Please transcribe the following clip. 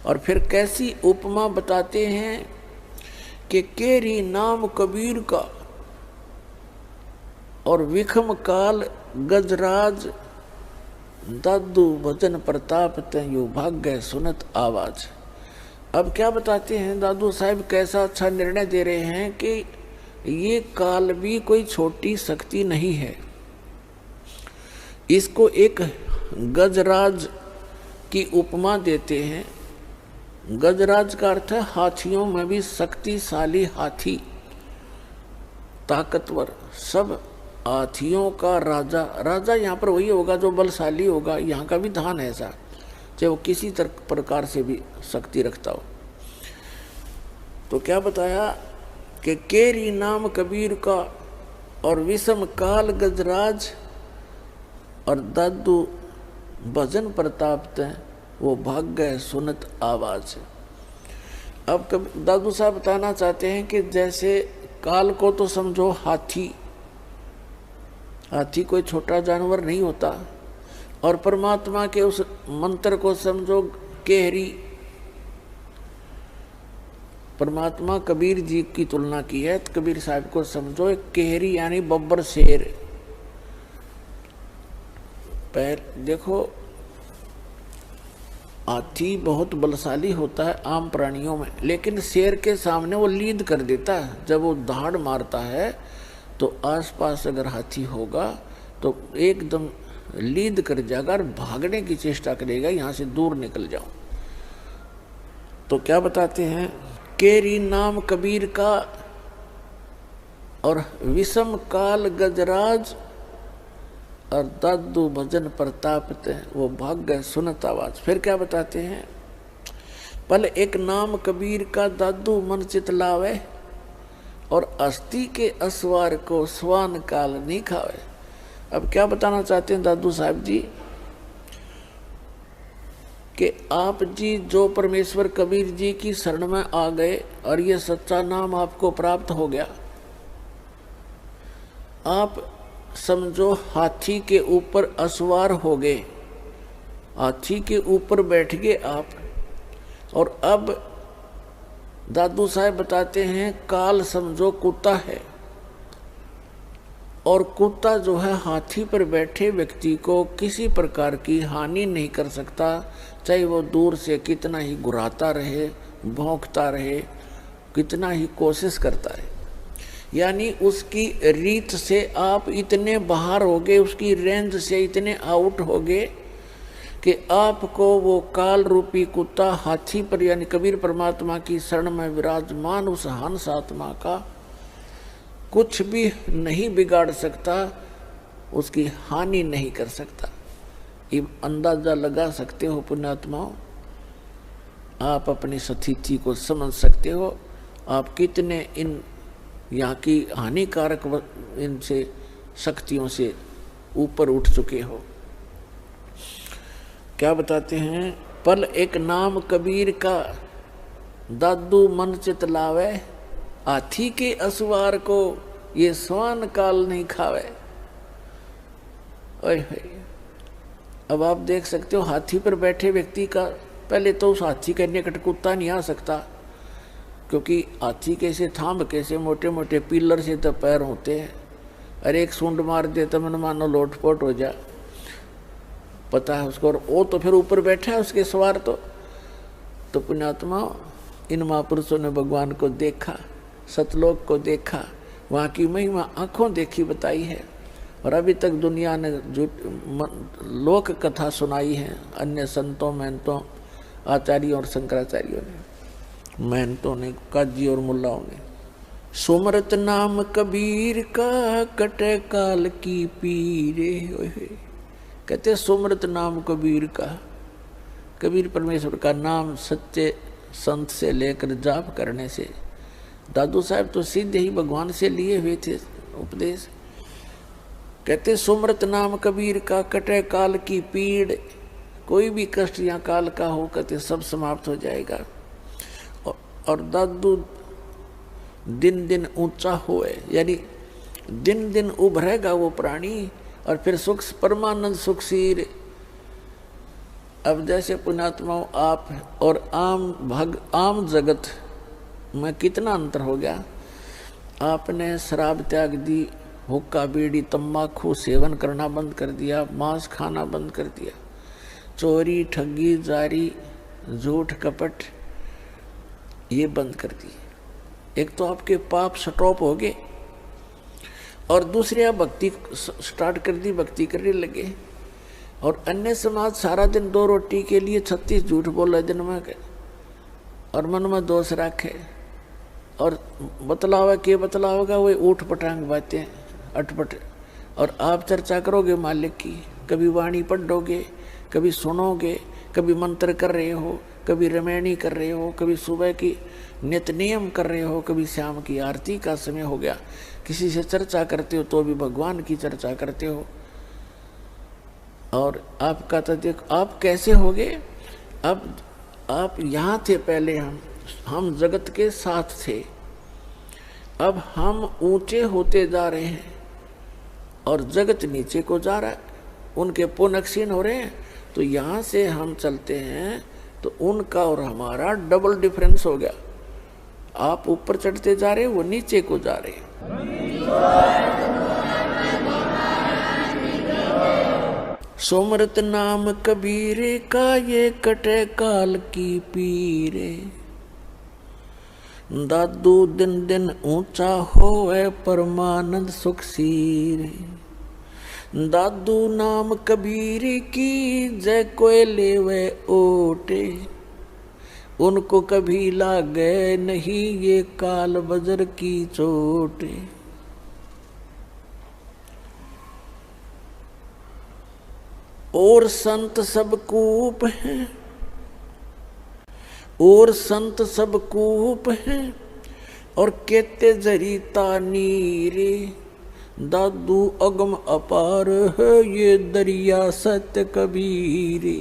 और फिर कैसी उपमा बताते हैं कि केरी नाम कबीर का और विखम काल गजराज, दादू भजन प्रताप तयु भाग्य सुनत आवाज। अब क्या बताते हैं दादू साहब, कैसा अच्छा निर्णय दे रहे हैं कि ये काल भी कोई छोटी शक्ति नहीं है। इसको एक गजराज की उपमा देते हैं। गजराज का अर्थ है हाथियों में भी शक्तिशाली हाथी, ताकतवर, सब हाथियों का राजा। राजा यहाँ पर वही होगा जो बलशाली होगा। यहाँ का भी धान है ऐसा, चाहे वो किसी प्रकार से भी शक्ति रखता हो। तो क्या बताया कि केरी नाम कबीर का और विषम काल गजराज और दादू भजन प्रताप तय वो भाग गए सुनत आवाज। अब दादू साहब बताना चाहते हैं कि जैसे काल को तो समझो हाथी, हाथी कोई छोटा जानवर नहीं होता, और परमात्मा के उस मंत्र को समझो केहरी। परमात्मा कबीर जी की तुलना की है तो कबीर साहब को समझो एक केहरी यानी बब्बर शेर। पैर देखो, हाथी बहुत बलशाली होता है आम प्राणियों में, लेकिन शेर के सामने वो लीद कर देता है। जब वो दहाड़ मारता है तो आसपास अगर हाथी होगा तो एकदम लीद कर जाएगा और भागने की चेष्टा करेगा, यहाँ से दूर निकल जाओ। तो क्या बताते हैं, केरी नाम कबीर का और विषम काल गजराज और दादू भजन प्रताप वो भाग गए सुनत आवाज। फिर क्या बताते हैं, पल एक नाम कबीर का दादू मन चितलावे और अस्थि के असवार को स्वान काल नहीं खावे। अब क्या बताना चाहते हैं दादू साहब जी कि आप जी जो परमेश्वर कबीर जी की शरण में आ गए और ये सच्चा नाम आपको प्राप्त हो गया, आप समझो हाथी के ऊपर असवार हो गए, हाथी के ऊपर बैठ गए आप। और अब दादू साहब बताते हैं काल समझो कुत्ता है, और कुत्ता जो है हाथी पर बैठे व्यक्ति को किसी प्रकार की हानि नहीं कर सकता, चाहे वो दूर से कितना ही घुराता रहे, भौंकता रहे, कितना ही कोशिश करता रहे। यानी उसकी रीत से आप इतने बाहर हो गए, उसकी रेंज से इतने आउट हो गए कि आपको वो काल रूपी कुत्ता हाथी पर यानी कबीर परमात्मा की शरण में विराजमान उस हंस आत्मा का कुछ भी नहीं बिगाड़ सकता, उसकी हानि नहीं कर सकता। ये अंदाजा लगा सकते हो पुण्यात्माओं, आप अपनी स्थिति को समझ सकते हो, आप कितने इन यहाँ की हानिकारक इनसे शक्तियों से ऊपर उठ चुके हो। क्या बताते हैं, पल एक नाम कबीर का दादू मन चितलावे, हाथी के असवार को ये स्वान काल नहीं खावे। अब आप देख सकते हो हाथी पर बैठे व्यक्ति का, पहले तो उस हाथी के निकट कुत्ता नहीं आ सकता, क्योंकि हाथी कैसे थाम कैसे मोटे मोटे पिलर से तो पैर होते हैं, अरे एक सूंड मार दे तो मन मानो लोटपोट हो जा, पता है उसको। और वो तो फिर ऊपर बैठा है उसके सवार। तो पुण्यात्मा, इन महापुरुषों ने भगवान को देखा, सतलोक को देखा, वहाँ की महिमा आंखों देखी बताई है, और अभी तक दुनिया ने लोक कथा सुनाई है अन्य संतों महंतों आचार्यों और शंकराचार्यों ने, महंतों ने, काजी और मुल्लाओं ने। सुमरत नाम कबीर का कटे काल की पीरे। कहते सुमरत नाम कबीर का, कबीर परमेश्वर का नाम सच्चे संत से लेकर जाप करने से। दादू साहब तो सीधे ही भगवान से लिए हुए थे उपदेश। कहते सुमरत नाम कबीर का कटे काल की पीड़, कोई भी कष्ट या काल का हो कहते सब समाप्त हो जाएगा। और दादू दिन दिन ऊंचा होए, यानी दिन दिन उभरेगा वो प्राणी, और फिर सुख परमानंद सुखसीर अब जैसे पुण्यात्माओं आप और आम जगत में कितना अंतर हो गया। आपने शराब त्याग दी, हुक्का बीड़ी तंबाकू सेवन करना बंद कर दिया, मांस खाना बंद कर दिया, चोरी ठगी जारी झूठ कपट ये बंद कर दिए। एक तो आपके पाप स्टॉप हो गए और दूसरे आप भक्ति स्टार्ट कर दी, भक्ति करने लगे। और अन्य समाज सारा दिन 2 रोटी के लिए 36 झूठ बोले दिन में और मन में दोष रखे और बतलावा के बतलावेगा वही ऊठ पटांग बातें अटपट। और आप चर्चा करोगे मालिक की, कभी वाणी पढ़ोगे, कभी सुनोगे, कभी मंत्र कर रहे हो, कभी रमैनी कर रहे हो, कभी सुबह की नित नियम कर रहे हो, कभी शाम की आरती का समय हो गया, किसी से चर्चा करते हो तो भी भगवान की चर्चा करते हो। और आपका तो देखो आप कैसे हो गए। अब आप यहाँ थे पहले, हम जगत के साथ थे, अब हम ऊंचे होते जा रहे हैं और जगत नीचे को जा रहा है, उनके पुण्य क्षीण हो रहे हैं। तो यहाँ से हम चलते हैं तो उनका और हमारा डबल डिफरेंस हो गया। आप ऊपर चढ़ते जा रहे, वो नीचे को जा रहे। सुमरत नाम कबीर का ये कटे काल की पीरे, दादू दिन दिन ऊंचा होए परमानंद सुख सीरे। दादू नाम कबीर की जय कोय लेवे ओटे, उनको कभी लागे नहीं ये काल बजर की चोटे। और संत सब कूप हैं, और संत सब कूप हैं और कहते जरीता नीरे। दादू अगम अपार है ये दरिया सत्य कबीरे।